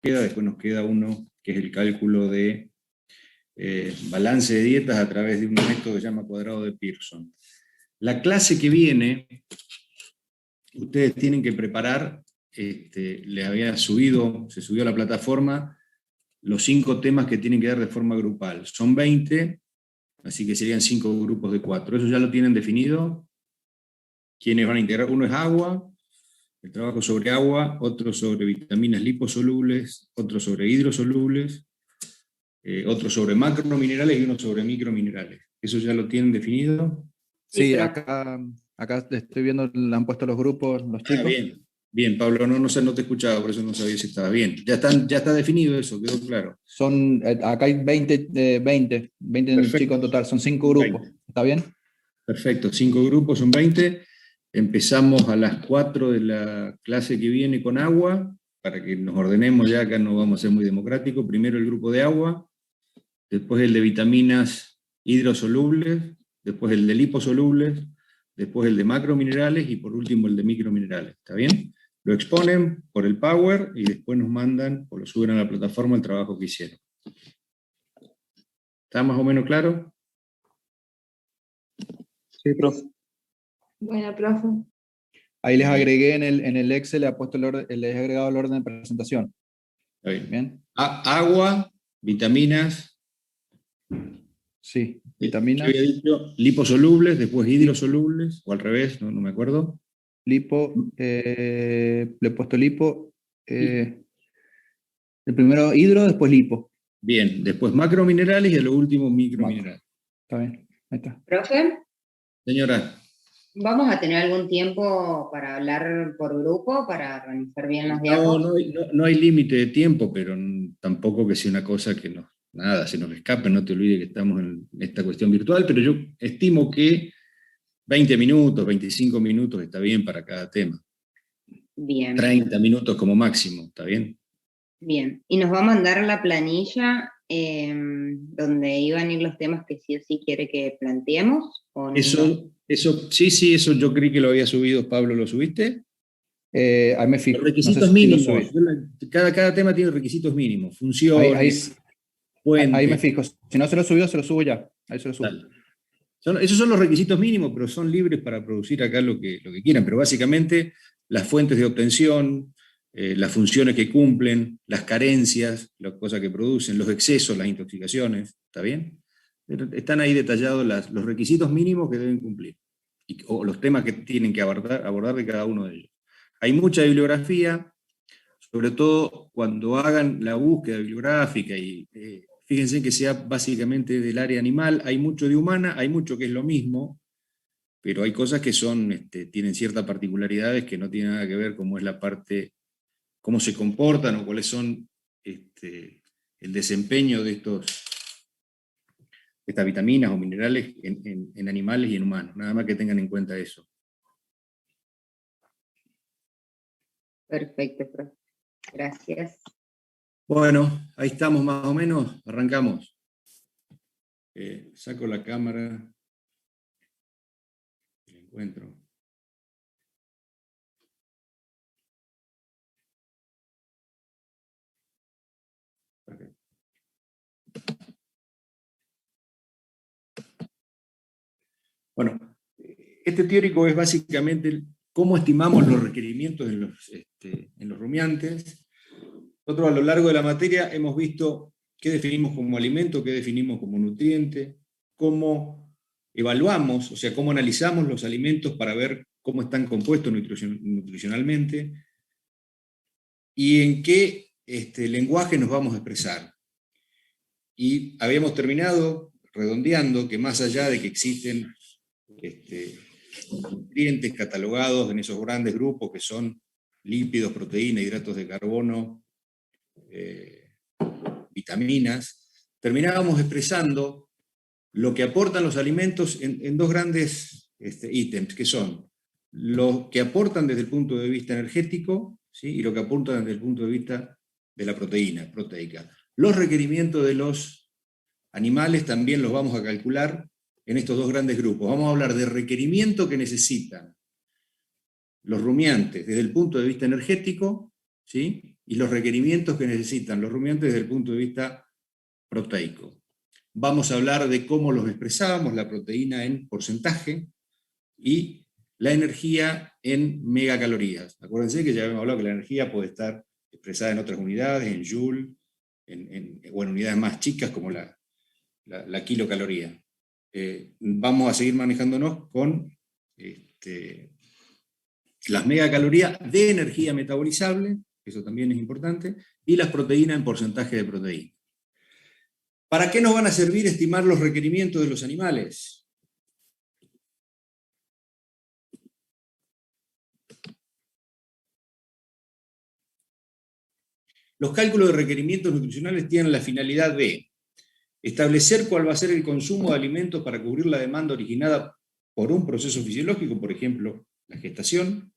queda, después nos queda uno que es el cálculo de balance de dietas a través de un método que se llama cuadrado de Pearson. La clase que viene, ustedes tienen que preparar, le había subido, se subió a la plataforma, los 5 temas que tienen que dar de forma grupal. Son 20, así que serían 5 grupos de 4. ¿Eso ya lo tienen definido? ¿Quiénes van a integrar? Uno es agua, el trabajo sobre agua, otro sobre vitaminas liposolubles, otro sobre hidrosolubles, otro sobre macrominerales y uno sobre microminerales. ¿Eso ya lo tienen definido? Sí, acá estoy viendo, le han puesto los grupos, los chicos. Bien, bien, Pablo, no te escuchaba, por eso no sabía si estaba bien. Ya está definido eso, quedó claro. Acá hay 20 Perfecto. chicos en total, son 5 grupos. 20. ¿Está bien? Perfecto, 5 grupos, son 20. Empezamos a las 4 de la clase que viene con agua, para que nos ordenemos ya, acá no vamos a ser muy democráticos. Primero el grupo de agua, después el de vitaminas hidrosolubles, después el de liposolubles, después el de macrominerales y por último el de microminerales. ¿Está bien? Lo exponen por el Power y después nos mandan o lo suben a la plataforma el trabajo que hicieron. ¿Está más o menos claro? Sí, profe. Bueno, profe. Ahí les agregué en el Excel, les he agregado el orden de presentación. Está bien. ¿Bien? Agua, vitaminas. Sí, vitaminas. ¿Qué había dicho? Liposolubles, después hidrosolubles, o al revés, no me acuerdo. Lipo, le he puesto lipo. El primero hidro, después lipo. Bien, después macrominerales y a lo último microminerales. Está bien, ahí está. Profe, Señora. ¿vamos a tener algún tiempo para hablar por grupo, para organizar bien los diapos? No hay límite de tiempo, pero tampoco que sea una cosa que se nos escape, no te olvides que estamos en esta cuestión virtual, pero yo estimo que 20 minutos, 25 minutos está bien para cada tema. Bien. 30 minutos como máximo, ¿está bien? Bien, y nos va a mandar la planilla donde iban a ir los temas que sí o sí quiere que planteemos, ¿o no? Sí, eso yo creí que lo había subido. Pablo, ¿lo subiste? Ahí me fijo. Los requisitos no sé mínimos. Si cada tema tiene requisitos mínimos. Funciones, ahí me fijo. Si no se lo subió, se lo subo ya. Ahí se lo subo. Esos son los requisitos mínimos, pero son libres para producir acá lo que quieran. Pero básicamente las fuentes de obtención, las funciones que cumplen, las carencias, las cosas que producen, los excesos, las intoxicaciones, ¿está bien? Están ahí detallados los requisitos mínimos que deben cumplir, o los temas que tienen que abordar de cada uno de ellos. Hay mucha bibliografía, sobre todo cuando hagan la búsqueda bibliográfica, y fíjense que sea básicamente del área animal, hay mucho de humana, hay mucho que es lo mismo, pero hay cosas que tienen ciertas particularidades que no tienen nada que ver cómo es la parte, cómo se comportan o cuáles son el desempeño de estas vitaminas o minerales en animales y en humanos. Nada más que tengan en cuenta eso. Perfecto, profe. Gracias. Bueno, ahí estamos más o menos, arrancamos. Saco la cámara, la encuentro. Okay. Bueno, este teórico es básicamente cómo estimamos los requerimientos en los rumiantes. Nosotros a lo largo de la materia hemos visto qué definimos como alimento, qué definimos como nutriente, cómo evaluamos, o sea, cómo analizamos los alimentos para ver cómo están compuestos nutricionalmente y en qué lenguaje nos vamos a expresar. Y habíamos terminado redondeando que más allá de que existen nutrientes catalogados en esos grandes grupos que son lípidos, proteínas, hidratos de carbono, vitaminas, terminábamos expresando lo que aportan los alimentos en dos grandes ítems, que son lo que aportan desde el punto de vista energético, ¿sí? Y lo que aportan desde el punto de vista de la proteína proteica. Los requerimientos de los animales también los vamos a calcular en estos dos grandes grupos. Vamos a hablar de requerimiento que necesitan los rumiantes desde el punto de vista energético, ¿sí? y los requerimientos que necesitan los rumiantes desde el punto de vista proteico. Vamos a hablar de cómo los expresamos, la proteína en porcentaje y la energía en megacalorías. Acuérdense que ya habíamos hablado que la energía puede estar expresada en otras unidades, en joule, o en unidades más chicas como la kilocaloría. Vamos a seguir manejándonos con las megacalorías de energía metabolizable, eso también es importante, y las proteínas en porcentaje de proteína. ¿Para qué nos van a servir estimar los requerimientos de los animales? Los cálculos de requerimientos nutricionales tienen la finalidad de establecer cuál va a ser el consumo de alimentos para cubrir la demanda originada por un proceso fisiológico, por ejemplo, la gestación,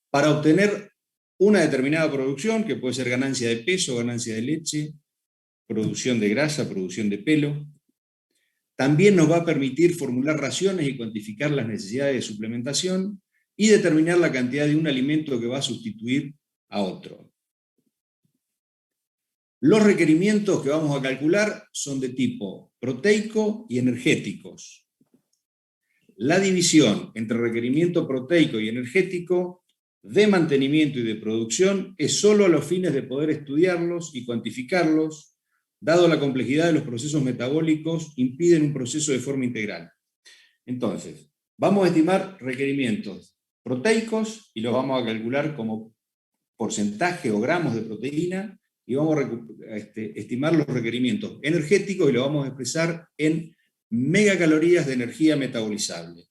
para obtener una determinada producción, que puede ser ganancia de peso, ganancia de leche, producción de grasa, producción de pelo. También nos va a permitir formular raciones y cuantificar las necesidades de suplementación y determinar la cantidad de un alimento que va a sustituir a otro. Los requerimientos que vamos a calcular son de tipo proteico y energéticos. La división entre requerimiento proteico y energético de mantenimiento y de producción es solo a los fines de poder estudiarlos y cuantificarlos, dado la complejidad de los procesos metabólicos, impiden un proceso de forma integral. Entonces, vamos a estimar requerimientos proteicos y los vamos a calcular como porcentaje o gramos de proteína, y vamos a estimar los requerimientos energéticos y lo vamos a expresar en megacalorías de energía metabolizable.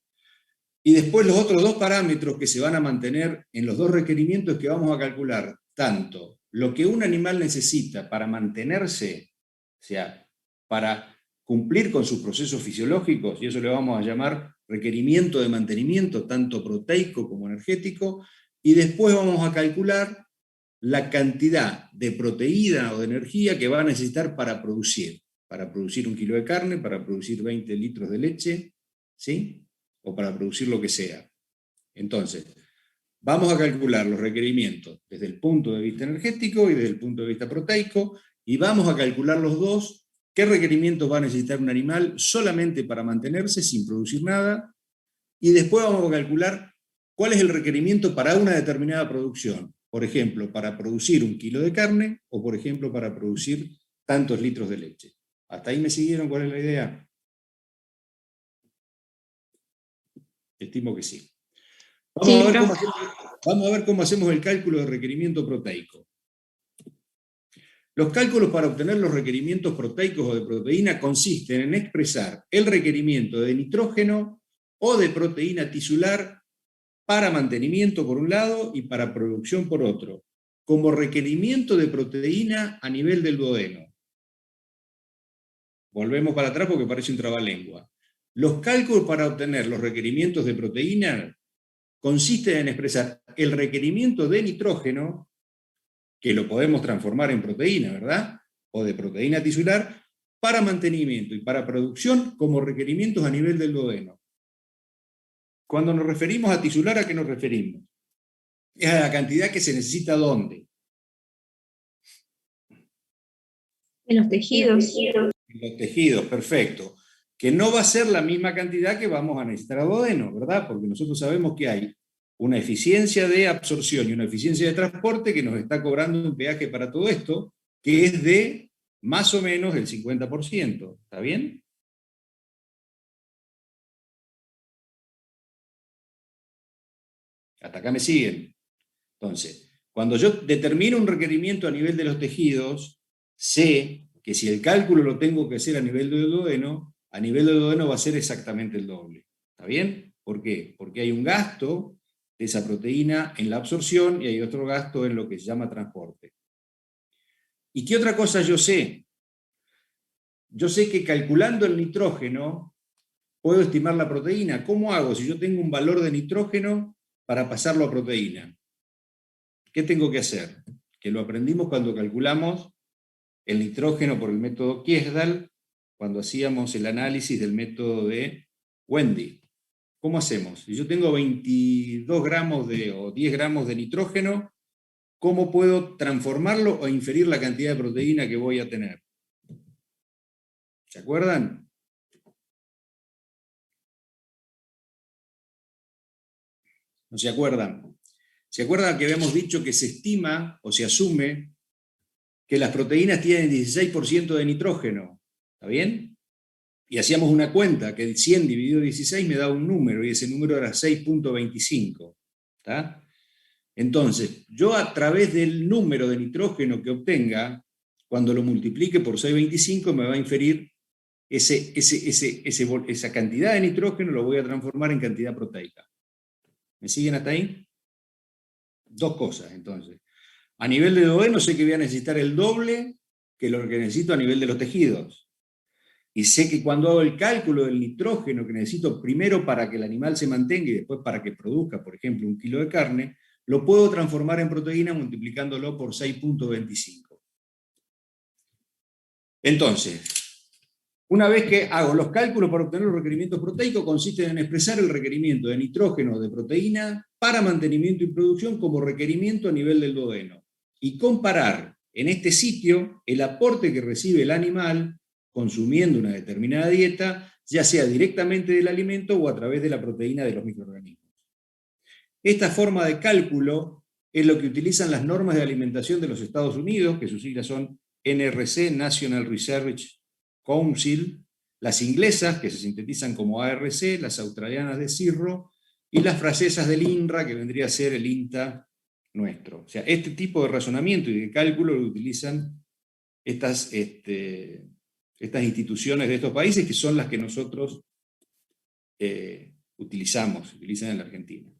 Y después los otros dos parámetros que se van a mantener en los dos requerimientos es que vamos a calcular tanto lo que un animal necesita para mantenerse, o sea, para cumplir con sus procesos fisiológicos, y eso le vamos a llamar requerimiento de mantenimiento, tanto proteico como energético, y después vamos a calcular la cantidad de proteína o de energía que va a necesitar para producir 1 kilo de carne, para producir 20 litros de leche, ¿sí? O para producir lo que sea. Entonces, vamos a calcular los requerimientos desde el punto de vista energético y desde el punto de vista proteico, y vamos a calcular los dos, qué requerimientos va a necesitar un animal solamente para mantenerse sin producir nada, y después vamos a calcular cuál es el requerimiento para una determinada producción. Por ejemplo, para producir 1 kilo de carne, o por ejemplo, para producir tantos litros de leche. ¿Hasta ahí me siguieron? ¿Cuál es la idea? Estimo que sí. Vamos a ver cómo hacemos el cálculo de requerimiento proteico. Los cálculos para obtener los requerimientos proteicos o de proteína consisten en expresar el requerimiento de nitrógeno o de proteína tisular para mantenimiento por un lado y para producción por otro, como requerimiento de proteína a nivel del duodeno. Volvemos para atrás porque parece un trabalengua. Los cálculos para obtener los requerimientos de proteína consisten en expresar el requerimiento de nitrógeno, que lo podemos transformar en proteína, ¿verdad? O de proteína tisular, para mantenimiento y para producción como requerimientos a nivel del duodeno. Cuando nos referimos a tisular, ¿a qué nos referimos? Es a la cantidad que se necesita ¿dónde? En los tejidos. En los tejidos, perfecto. Que no va a ser la misma cantidad que vamos a necesitar a duodeno, ¿verdad? Porque nosotros sabemos que hay una eficiencia de absorción y una eficiencia de transporte que nos está cobrando un peaje para todo esto, que es de más o menos el 50%. ¿Está bien? Hasta acá me siguen. Entonces, cuando yo determino un requerimiento a nivel de los tejidos, sé que si el cálculo lo tengo que hacer a nivel del duodeno, a nivel del duodeno va a ser exactamente el doble. ¿Está bien? ¿Por qué? Porque hay un gasto de esa proteína en la absorción y hay otro gasto en lo que se llama transporte. ¿Y qué otra cosa yo sé? Yo sé que calculando el nitrógeno puedo estimar la proteína. ¿Cómo hago si yo tengo un valor de nitrógeno para pasarlo a proteína? ¿Qué tengo que hacer? Que lo aprendimos cuando calculamos el nitrógeno por el método Kiesdal, cuando hacíamos el análisis del método de Wendy. ¿Cómo hacemos? Si yo tengo 22 gramos o 10 gramos de nitrógeno, ¿cómo puedo transformarlo o inferir la cantidad de proteína que voy a tener? ¿Se acuerdan? ¿No se acuerdan? ¿Se acuerdan que habíamos dicho que se estima o se asume que las proteínas tienen 16% de nitrógeno? ¿Está bien? Y hacíamos una cuenta, que el 100 dividido 16 me da un número, y ese número era 6.25. ¿Está? Entonces, yo a través del número de nitrógeno que obtenga, cuando lo multiplique por 6.25 me va a inferir esa cantidad de nitrógeno, lo voy a transformar en cantidad proteica. ¿Me siguen hasta ahí? Dos cosas, entonces. A nivel de duodeno sé que voy a necesitar el doble que lo que necesito a nivel de los tejidos. Y sé que cuando hago el cálculo del nitrógeno que necesito primero para que el animal se mantenga y después para que produzca, por ejemplo, 1 kilo de carne, lo puedo transformar en proteína multiplicándolo por 6.25. Entonces, una vez que hago los cálculos para obtener los requerimientos proteicos, consisten en expresar el requerimiento de nitrógeno de proteína para mantenimiento y producción como requerimiento a nivel del duodeno, y comparar en este sitio el aporte que recibe el animal consumiendo una determinada dieta, ya sea directamente del alimento o a través de la proteína de los microorganismos. Esta forma de cálculo es lo que utilizan las normas de alimentación de los Estados Unidos, que sus siglas son NRC, National Research Council, las inglesas, que se sintetizan como ARC, las australianas de CIRRO, y las francesas del INRA, que vendría a ser el INTA nuestro. O sea, este tipo de razonamiento y de cálculo lo utilizan estas instituciones de estos países, que son las que nosotros utilizan en la Argentina.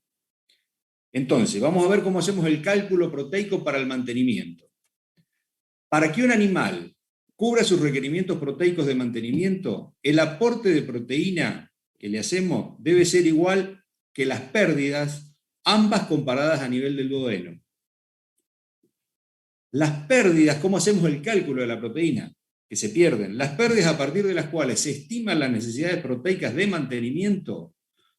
Entonces, vamos a ver cómo hacemos el cálculo proteico para el mantenimiento. Para que un animal cubra sus requerimientos proteicos de mantenimiento, el aporte de proteína que le hacemos debe ser igual que las pérdidas, ambas comparadas a nivel del duodeno. Las pérdidas, ¿cómo hacemos el cálculo de la proteína que se pierden? Las pérdidas a partir de las cuales se estiman las necesidades proteicas de mantenimiento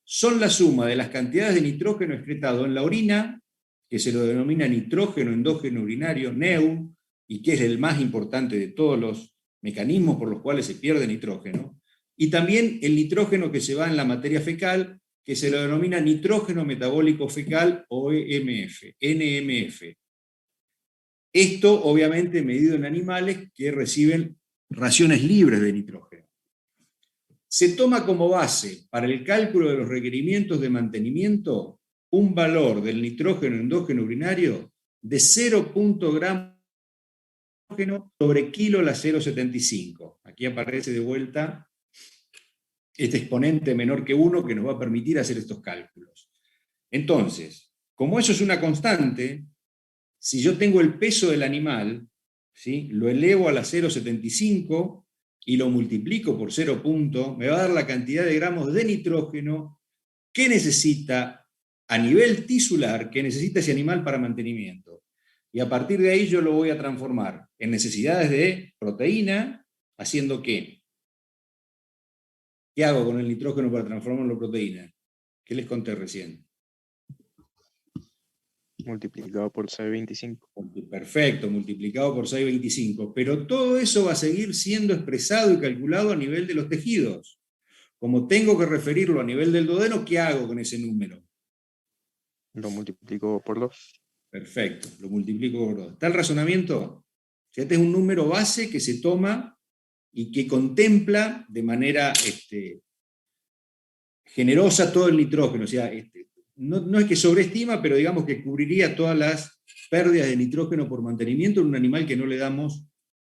son la suma de las cantidades de nitrógeno excretado en la orina, que se lo denomina nitrógeno endógeno urinario, NEU, y que es el más importante de todos los mecanismos por los cuales se pierde nitrógeno, y también el nitrógeno que se va en la materia fecal, que se lo denomina nitrógeno metabólico fecal o NMF. Esto, obviamente, medido en animales que reciben raciones libres de nitrógeno. Se toma como base para el cálculo de los requerimientos de mantenimiento un valor del nitrógeno endógeno urinario de 0,0 gramos sobre kilo la 0,75. Aquí aparece de vuelta este exponente menor que 1 que nos va a permitir hacer estos cálculos. Entonces, como eso es una constante, si yo tengo el peso del animal, ¿sí?, lo elevo a la 0,75 y lo multiplico por 0, me va a dar la cantidad de gramos de nitrógeno que necesita a nivel tisular, que necesita ese animal para mantenimiento. Y a partir de ahí yo lo voy a transformar en necesidades de proteína, haciendo ¿qué? ¿Qué hago con el nitrógeno para transformarlo en proteína? ¿Qué les conté recién? Multiplicado por 625. Perfecto, multiplicado por 625. Pero todo eso va a seguir siendo expresado y calculado a nivel de los tejidos. Como tengo que referirlo a nivel del duodeno, ¿qué hago con ese número? Lo multiplico por 2. Perfecto, lo multiplico por 2. ¿Está el razonamiento? Este es un número base que se toma y que contempla de manera generosa todo el nitrógeno. O sea, no es que sobreestima, pero digamos que cubriría todas las pérdidas de nitrógeno por mantenimiento en un animal que no le damos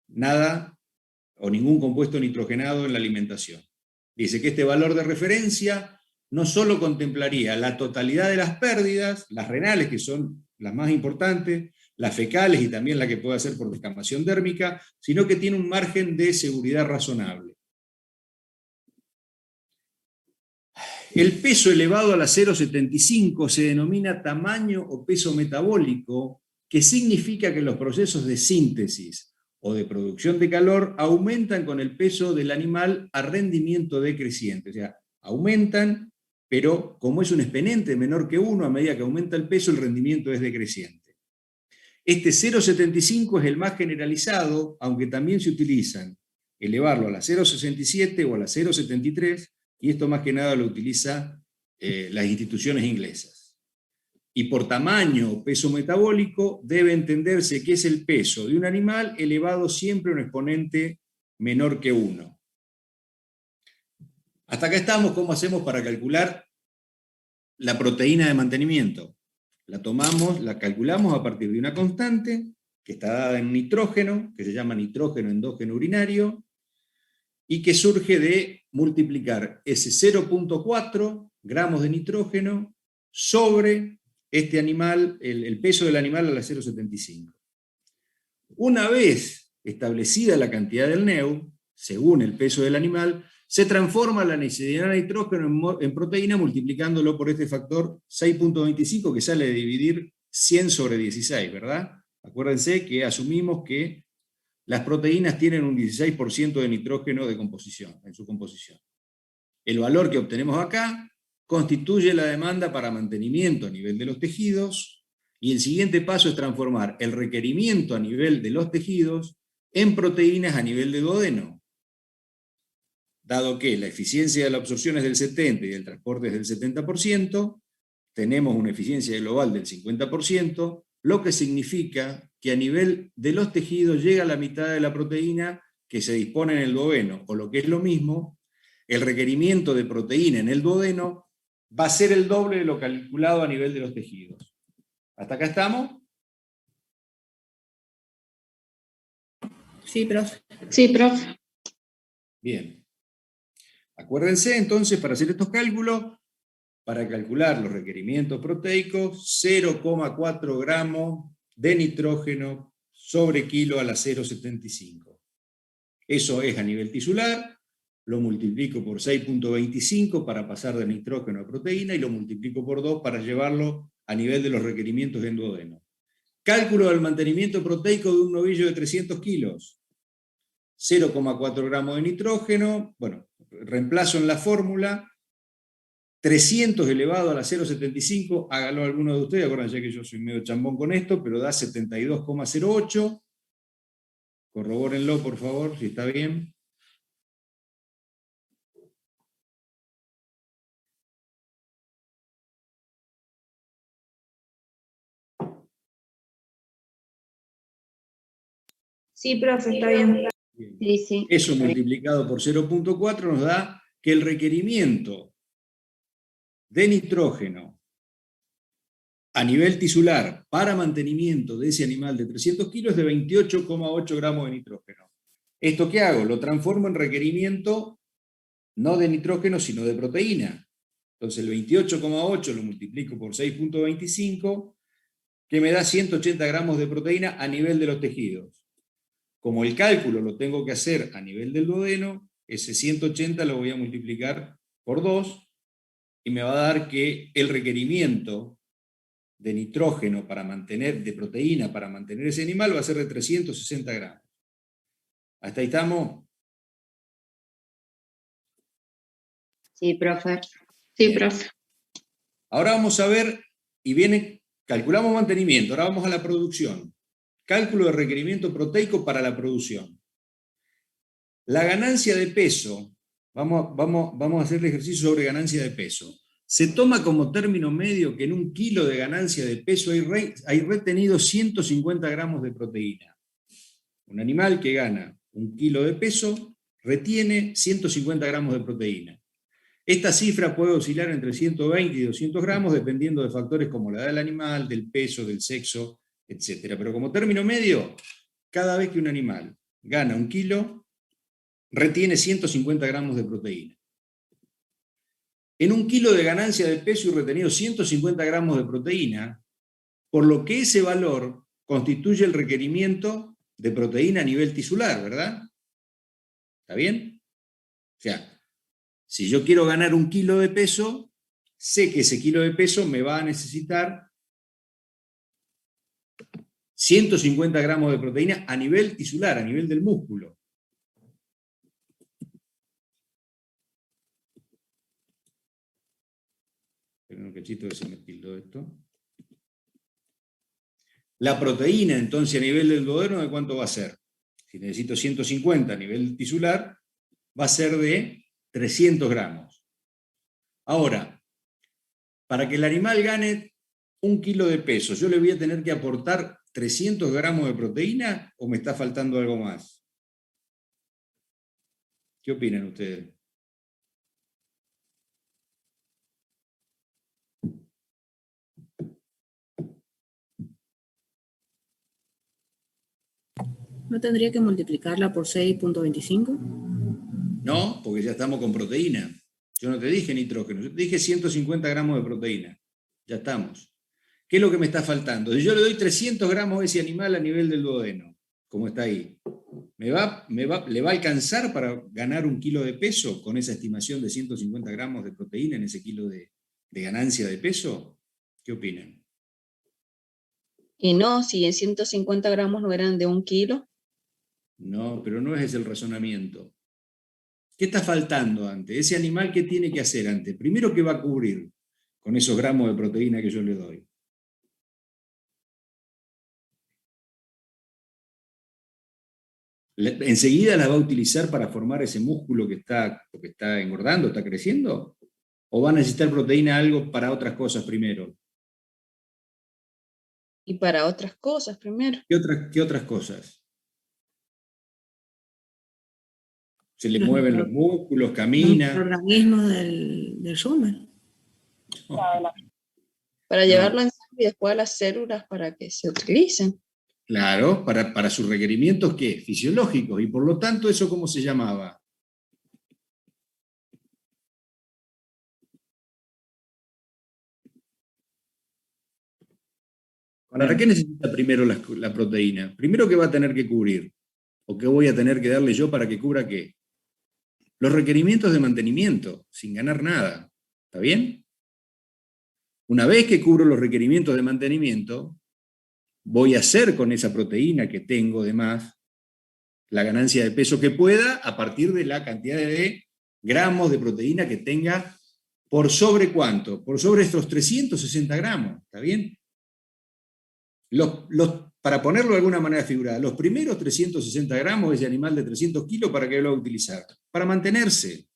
nada o ningún compuesto nitrogenado en la alimentación. Dice que este valor de referencia no solo contemplaría la totalidad de las pérdidas, las renales, que son las más importantes, las fecales y también la que puede hacer por descamación dérmica, sino que tiene un margen de seguridad razonable. El peso elevado a la 0,75 se denomina tamaño o peso metabólico, que significa que los procesos de síntesis o de producción de calor aumentan con el peso del animal a rendimiento decreciente. O sea, aumentan, pero como es un exponente menor que 1, a medida que aumenta el peso, el rendimiento es decreciente. Este 0,75 es el más generalizado, aunque también se utilizan elevarlo a la 0,67 o a la 0,73, y esto más que nada lo utiliza las instituciones inglesas. Y por tamaño o peso metabólico debe entenderse que es el peso de un animal elevado siempre a un exponente menor que 1. Hasta acá estamos. ¿Cómo hacemos para calcular la proteína de mantenimiento? La tomamos, la calculamos a partir de una constante que está dada en nitrógeno, que se llama nitrógeno endógeno urinario, y que surge de multiplicar ese 0,4 gramos de nitrógeno sobre este animal, el peso del animal a la 0,75. Una vez establecida la cantidad del NEU, según el peso del animal, se transforma la necesidad de nitrógeno en proteína multiplicándolo por este factor 6.25 que sale de dividir 100 sobre 16, ¿verdad? Acuérdense que asumimos que las proteínas tienen un 16% de nitrógeno de composición, en su composición. El valor que obtenemos acá constituye la demanda para mantenimiento a nivel de los tejidos, y el siguiente paso es transformar el requerimiento a nivel de los tejidos en proteínas a nivel de duodeno. Dado que la eficiencia de la absorción es del 70% y del transporte es del 70%, tenemos una eficiencia global del 50%, lo que significa que a nivel de los tejidos llega la mitad de la proteína que se dispone en el duodeno, o lo que es lo mismo, el requerimiento de proteína en el duodeno va a ser el doble de lo calculado a nivel de los tejidos. ¿Hasta acá estamos? Sí, profe. Sí, profe. Bien. Acuérdense entonces, para hacer estos cálculos, para calcular los requerimientos proteicos, 0,4 gramos de nitrógeno sobre kilo a la 0,75. Eso es a nivel tisular, lo multiplico por 6.25 para pasar de nitrógeno a proteína y lo multiplico por 2 para llevarlo a nivel de los requerimientos en duodeno. Cálculo del mantenimiento proteico de un novillo de 300 kilos. 0,4 gramos de nitrógeno, bueno, reemplazo en la fórmula, 300 elevado a la 0,75, hágalo alguno de ustedes, acuérdense que yo soy medio chambón con esto, pero da 72,08. Corrobórenlo, por favor, si está bien. Sí, profe, está bien. Bien. Sí, sí. Eso multiplicado por 0,4 nos da que el requerimiento de nitrógeno a nivel tisular para mantenimiento de ese animal de 300 kilos es de 28,8 gramos de nitrógeno. ¿Esto qué hago? Lo transformo en requerimiento no de nitrógeno, sino de proteína. Entonces el 28,8 lo multiplico por 6.25, que me da 180 gramos de proteína a nivel de los tejidos. Como el cálculo lo tengo que hacer a nivel del duodeno, ese 180 lo voy a multiplicar por 2 y me va a dar que el requerimiento de nitrógeno para mantener, de proteína para mantener ese animal va a ser de 360 gramos. ¿Hasta ahí estamos? Sí, profe. Sí, Bien. profe. Ahora vamos a ver, y viene, calculamos mantenimiento, ahora vamos a la producción. Cálculo de requerimiento proteico para la producción. La ganancia de peso, vamos a hacer el ejercicio sobre ganancia de peso. Se toma como término medio que en un kilo de ganancia de peso hay retenido 150 gramos de proteína. Un animal que gana un kilo de peso retiene 150 gramos de proteína. Esta cifra puede oscilar entre 120 y 200 gramos dependiendo de factores como la edad del animal, del peso, del sexo, etc. Pero como término medio, cada vez que un animal gana un kilo, retiene 150 gramos de proteína. En un kilo de ganancia de peso y retenido 150 gramos de proteína, por lo que ese valor constituye el requerimiento de proteína a nivel tisular, ¿verdad? ¿Está bien? O sea, si yo quiero ganar un kilo de peso, sé que ese kilo de peso me va a necesitar 150 gramos de proteína a nivel tisular, a nivel del músculo. Esperen un cachito que se me tildó esto. La proteína, entonces, a nivel del duodeno, ¿de cuánto va a ser? Si necesito 150 a nivel tisular, va a ser de 300 gramos. Ahora, para que el animal gane 1 kilo de peso, ¿yo le voy a tener que aportar 300 gramos de proteína o me está faltando algo más? ¿Qué opinan ustedes? ¿No tendría que multiplicarla por 6.25? No, porque ya estamos con proteína. Yo no te dije nitrógeno, yo te dije 150 gramos de proteína. Ya estamos. ¿Qué es lo que me está faltando? Si yo le doy 300 gramos a ese animal a nivel del duodeno, como está ahí, ¿le va a alcanzar para ganar 1 kilo de peso con esa estimación de 150 gramos de proteína en ese kilo de ganancia de peso? ¿Qué opinan? Y no, si en 150 gramos no eran de 1 kilo. No, pero no es ese el razonamiento. ¿Qué está faltando antes? Ese animal, ¿qué tiene que hacer antes? Primero, ¿qué va a cubrir con esos gramos de proteína que yo le doy? ¿Enseguida las va a utilizar para formar ese músculo que está engordando, está creciendo? ¿O va a necesitar proteína algo para otras cosas primero? Y para otras cosas primero. ¿Qué otras cosas? Se le mueven los músculos, Los camina. organismos del rumen. Para llevarlo en sangre y después a las células para que se utilicen. Claro, para sus requerimientos, ¿qué? Fisiológicos. Y por lo tanto, ¿eso cómo se llamaba? ¿Para qué necesita primero la proteína? Primero, ¿qué va a tener que cubrir? ¿O qué voy a tener que darle yo para que cubra qué? Los requerimientos de mantenimiento, sin ganar nada. ¿Está bien? Una vez que cubro los requerimientos de mantenimiento, voy a hacer con esa proteína que tengo de más la ganancia de peso que pueda a partir de la cantidad de gramos de proteína que tenga por sobre ¿cuánto? Por sobre estos 360 gramos. ¿Está bien? Para ponerlo de alguna manera figurada, los primeros 360 gramos, ese animal de 300 kilos, ¿para qué lo va a utilizar? Para mantenerse.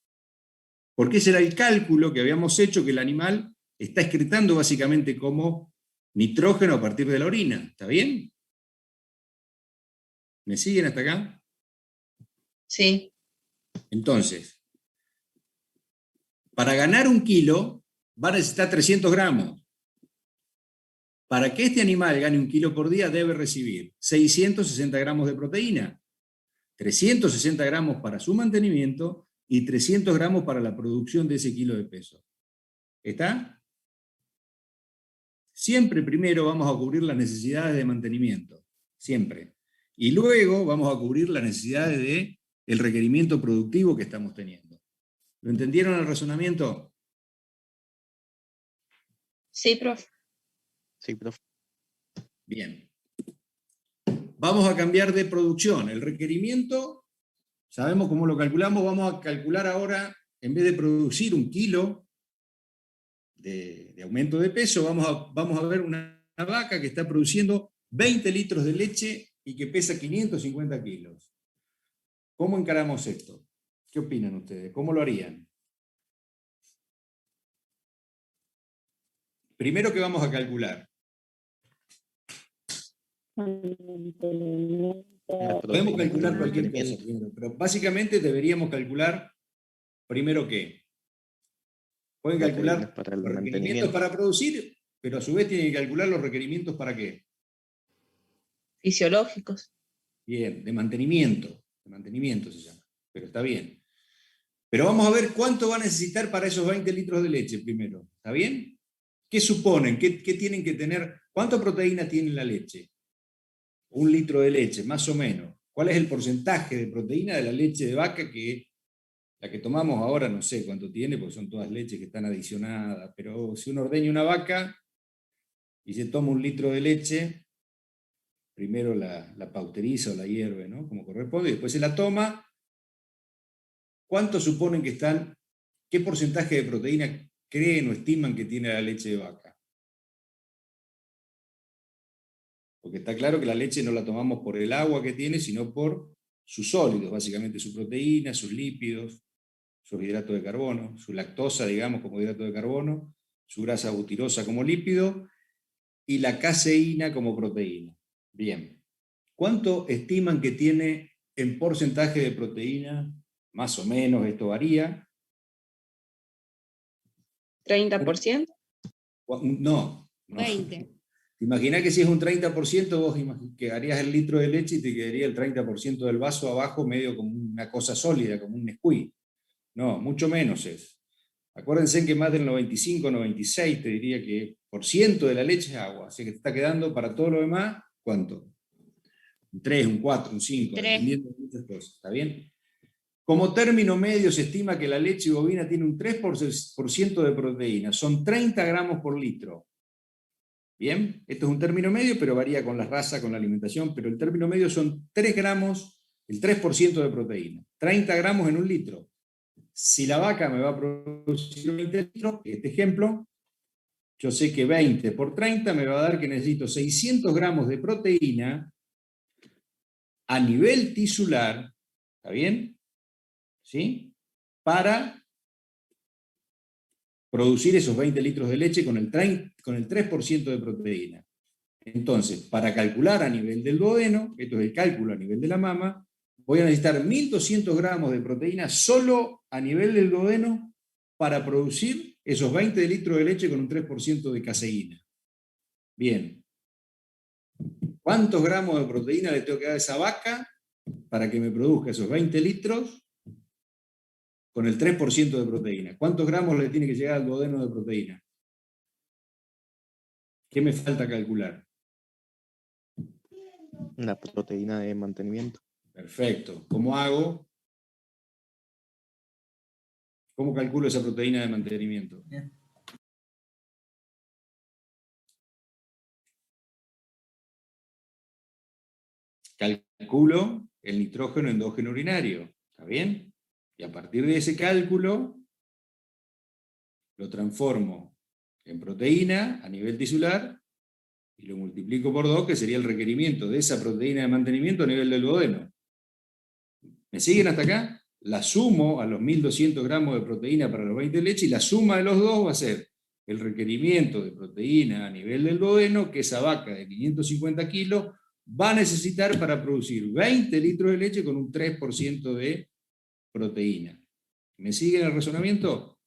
Porque ese era el cálculo que habíamos hecho, que el animal está excretando básicamente como nitrógeno a partir de la orina. ¿Está bien? ¿Me siguen hasta acá? Sí. Entonces, para ganar 1 kilo, va a necesitar 300 gramos. Para que este animal gane 1 kilo por día, debe recibir 660 gramos de proteína, 360 gramos para su mantenimiento y 300 gramos para la producción de ese kilo de peso. ¿Está? Siempre primero vamos a cubrir las necesidades de mantenimiento, siempre. Y luego vamos a cubrir las necesidades del requerimiento productivo que estamos teniendo. ¿Lo entendieron el razonamiento? Sí, profe. Sí, profe. Bien. Vamos a cambiar de producción. El requerimiento, sabemos cómo lo calculamos, vamos a calcular ahora, en vez de producir 1 kilo de aumento de peso, vamos a ver una vaca que está produciendo 20 litros de leche y que pesa 550 kilos. ¿Cómo encaramos esto? ¿Qué opinan ustedes? ¿Cómo lo harían? Primero, ¿qué vamos a calcular? Podemos calcular cualquier cosa primero, pero básicamente deberíamos calcular primero qué. Pueden calcular Para el los requerimientos mantenimiento. para producir, pero a su vez tienen que calcular los requerimientos para qué. Fisiológicos. Bien, de mantenimiento se llama, pero está bien. Pero vamos a ver cuánto va a necesitar para esos 20 litros de leche primero, ¿está bien? ¿Qué suponen? ¿Qué tienen que tener? ¿Cuánta proteína tiene la leche? 1 litro de leche, más o menos. ¿Cuál es el porcentaje de proteína de la leche de vaca la que tomamos ahora? No sé cuánto tiene, porque son todas leches que están adicionadas, pero si uno ordeña una vaca y se toma 1 litro de leche, primero la pauteriza o la hierve, ¿no? Como corresponde, y después se la toma. ¿Cuánto suponen que están? ¿Qué porcentaje de proteína creen o estiman que tiene la leche de vaca? Porque está claro que la leche no la tomamos por el agua que tiene, sino por sus sólidos, básicamente su proteína, sus lípidos, sus hidratos de carbono, su lactosa, digamos, como hidrato de carbono, su grasa butirosa como lípido, y la caseína como proteína. Bien. ¿Cuánto estiman que tiene en porcentaje de proteína? Más o menos, esto varía. 30%. No. 20. Imagina que si es un 30%, vos quedarías el litro de leche y te quedaría el 30% del vaso abajo, medio como una cosa sólida, como un Nesquik. No, mucho menos es. Acuérdense que más del 95, 96, te diría que por ciento de la leche es agua. Así que te está quedando para todo lo demás, ¿cuánto? Un 3, un 4, un 5, 3. dependiendo de muchas cosas. ¿Está bien? Como término medio se estima que la leche bovina tiene un 3% de proteína. Son 30 gramos por litro. Bien, esto es un término medio, pero varía con la raza, con la alimentación, pero el término medio son 3 gramos, el 3% de proteína. 30 gramos en un litro. Si la vaca me va a producir 20 litros, este ejemplo, yo sé que 20 por 30 me va a dar que necesito 600 gramos de proteína a nivel tisular, ¿está bien? ¿Sí? Para producir esos 20 litros de leche con el 3% de proteína. Entonces, para calcular a nivel del duodeno, esto es el cálculo a nivel de la mama, voy a necesitar 1200 gramos de proteína solo a nivel del duodeno para producir esos 20 litros de leche con un 3% de caseína. Bien. ¿Cuántos gramos de proteína le tengo que dar a esa vaca para que me produzca esos 20 litros con el 3% de proteína? ¿Cuántos gramos le tiene que llegar al duodeno de proteína? ¿Qué me falta calcular? La proteína de mantenimiento. Perfecto. ¿Cómo hago? ¿Cómo calculo esa proteína de mantenimiento? Calculo el nitrógeno endógeno urinario. ¿Está bien? Y a partir de ese cálculo, lo transformo en proteína a nivel tisular y lo multiplico por 2, que sería el requerimiento de esa proteína de mantenimiento a nivel del duodeno. ¿Me siguen hasta acá? La sumo a los 1200 gramos de proteína para los 20 de leche y la suma de los dos va a ser el requerimiento de proteína a nivel del duodeno que esa vaca de 550 kilos va a necesitar para producir 20 litros de leche con un 3% de proteína. ¿Me siguen el razonamiento?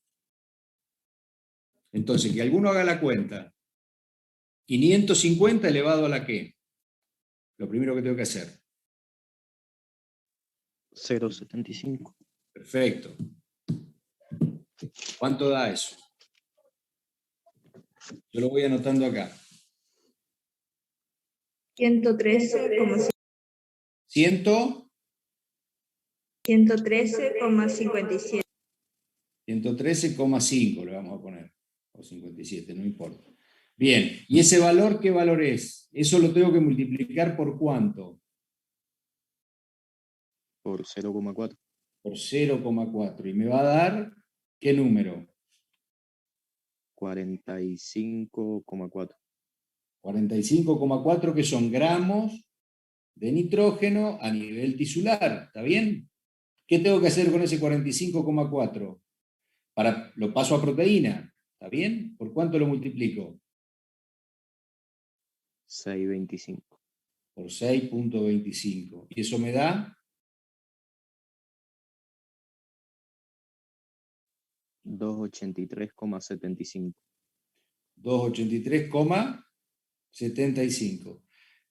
Entonces, que alguno haga la cuenta. 550 elevado a la ¿qué? Lo primero que tengo que hacer. 0,75. Perfecto. ¿Cuánto da eso? Yo lo voy anotando acá. 113,57. 113,5 le vamos a poner. O 57, no importa. Bien, ¿y ese valor qué valor es? Eso lo tengo que multiplicar por ¿cuánto? Por 0,4. Por 0,4. Y me va a dar, ¿qué número? 45,4. 45,4, que son gramos de nitrógeno a nivel tisular. ¿Está bien? ¿Qué tengo que hacer con ese 45,4? Lo paso a proteína. ¿Está bien? ¿Por cuánto lo multiplico? 6,25. Por 6,25. Y eso me da 283,75. 283,75.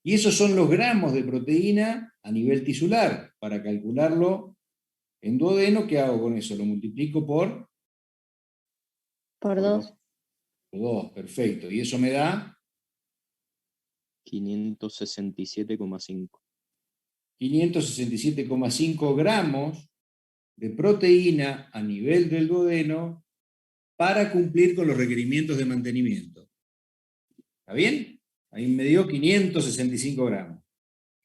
Y esos son los gramos de proteína a nivel tisular. Para calcularlo en duodeno, ¿qué hago con eso? Lo multiplico por Por 2. 2, perfecto. Y eso me da 567,5. 567,5 gramos de proteína a nivel del duodeno para cumplir con los requerimientos de mantenimiento. ¿Está bien? Ahí me dio 565 gramos,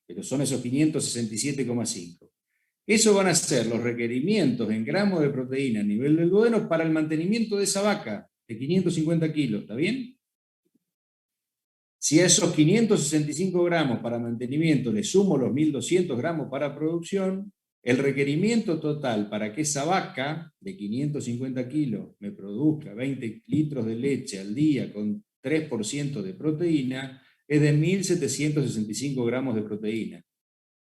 pero son esos 567,5. Eso van a ser los requerimientos en gramos de proteína a nivel del duodeno para el mantenimiento de esa vaca de 550 kilos, ¿está bien? Si a esos 565 gramos para mantenimiento le sumo los 1.200 gramos para producción, el requerimiento total para que esa vaca de 550 kilos me produzca 20 litros de leche al día con 3% de proteína es de 1.765 gramos de proteína.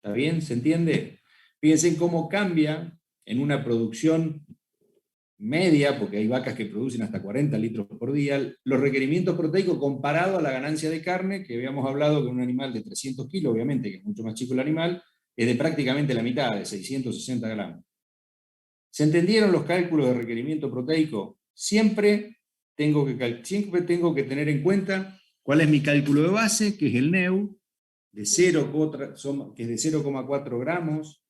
¿Está bien? ¿Se entiende? Fíjense en cómo cambia en una producción media, porque hay vacas que producen hasta 40 litros por día, los requerimientos proteicos comparado a la ganancia de carne, que habíamos hablado que un animal de 300 kilos, obviamente, que es mucho más chico el animal, es de prácticamente la mitad, de 660 gramos. ¿Se entendieron los cálculos de requerimiento proteico? Siempre tengo que tener en cuenta cuál es mi cálculo de base, que es el NEU, que es de 0,4 gramos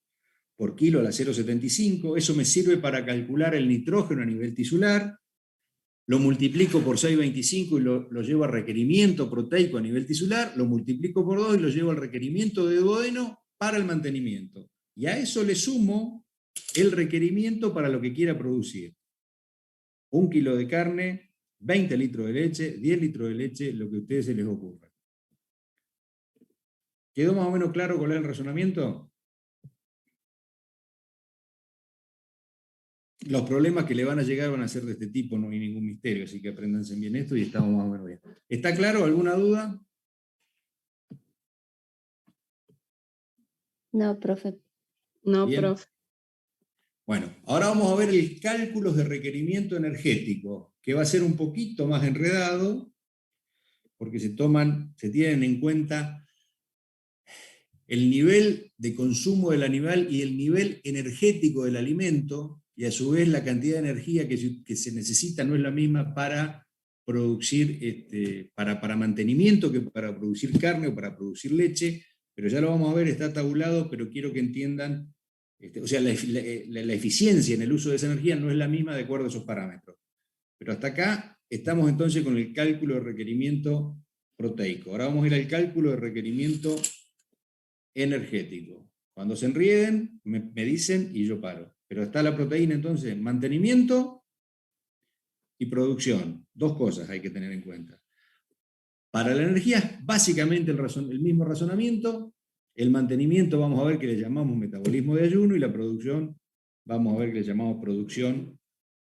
por kilo a la 0,75, eso me sirve para calcular el nitrógeno a nivel tisular, lo multiplico por 6,25 y lo llevo a requerimiento proteico a nivel tisular, lo multiplico por 2 y lo llevo al requerimiento de duodeno para el mantenimiento. Y a eso le sumo el requerimiento para lo que quiera producir. 1 kilo de carne, 20 litros de leche, 10 litros de leche, lo que a ustedes se les ocurra. ¿Quedó más o menos claro cuál es el razonamiento? Los problemas que le van a llegar van a ser de este tipo, no hay ningún misterio, así que apréndanse bien esto y estamos más o menos bien. ¿Está claro? ¿Alguna duda? No, profe. No, Bien. profe. Bueno, ahora vamos a ver el cálculo de requerimiento energético, que va a ser un poquito más enredado, porque se tienen en cuenta el nivel de consumo del animal y el nivel energético del alimento, y a su vez la cantidad de energía que se necesita no es la misma para producir, para mantenimiento que para producir carne o para producir leche, pero ya lo vamos a ver, está tabulado, pero quiero que entiendan, o sea, la eficiencia en el uso de esa energía no es la misma de acuerdo a esos parámetros. Pero hasta acá estamos entonces con el cálculo de requerimiento proteico. Ahora vamos a ir al cálculo de requerimiento energético. Cuando se enrieden, me dicen y yo paro. Pero está la proteína entonces, mantenimiento y producción. Dos cosas hay que tener en cuenta. Para la energía, básicamente el mismo razonamiento. El mantenimiento vamos a ver que le llamamos metabolismo de ayuno y la producción vamos a ver que le llamamos producción,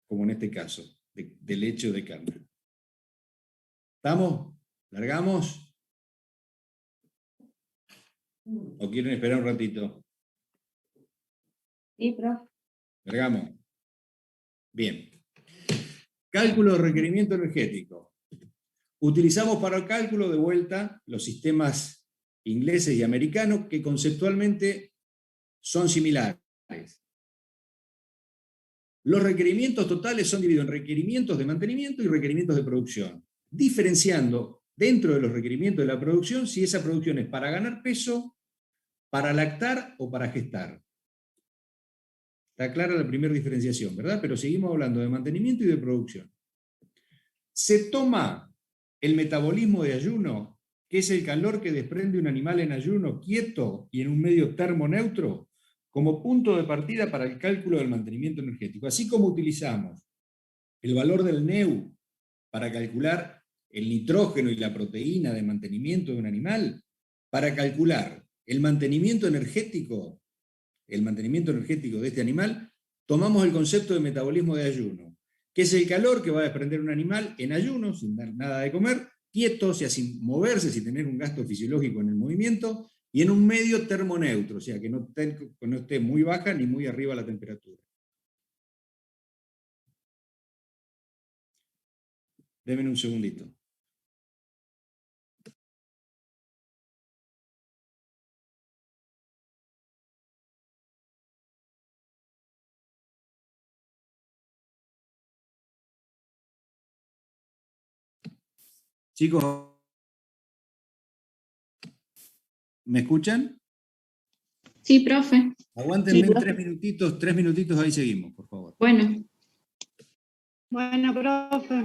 como en este caso, de leche o de carne. ¿Estamos? ¿Largamos? ¿O quieren esperar un ratito? Sí, profe. Largamos. Bien. Cálculo de requerimiento energético. Utilizamos para el cálculo de vuelta los sistemas ingleses y americanos que conceptualmente son similares. Los requerimientos totales son divididos en requerimientos de mantenimiento y requerimientos de producción, diferenciando dentro de los requerimientos de la producción si esa producción es para ganar peso, para lactar o para gestar. Está clara la primera diferenciación, ¿verdad? Pero seguimos hablando de mantenimiento y de producción. Se toma el metabolismo de ayuno, que es el calor que desprende un animal en ayuno quieto y en un medio termoneutro, como punto de partida para el cálculo del mantenimiento energético. Así como utilizamos el valor del NEU para calcular el nitrógeno y la proteína de mantenimiento de un animal, para calcular el mantenimiento energético de este animal, tomamos el concepto de metabolismo de ayuno, que es el calor que va a desprender un animal en ayuno, sin dar nada de comer, quieto, o sea, sin moverse, sin tener un gasto fisiológico en el movimiento, y en un medio termoneutro, o sea, que no esté muy baja ni muy arriba la temperatura. Denme un segundito. Chicos, ¿me escuchan? Sí, profe. Aguántenme Sí, profe. 3 minutitos, ahí seguimos, por favor. Bueno. Bueno, profe.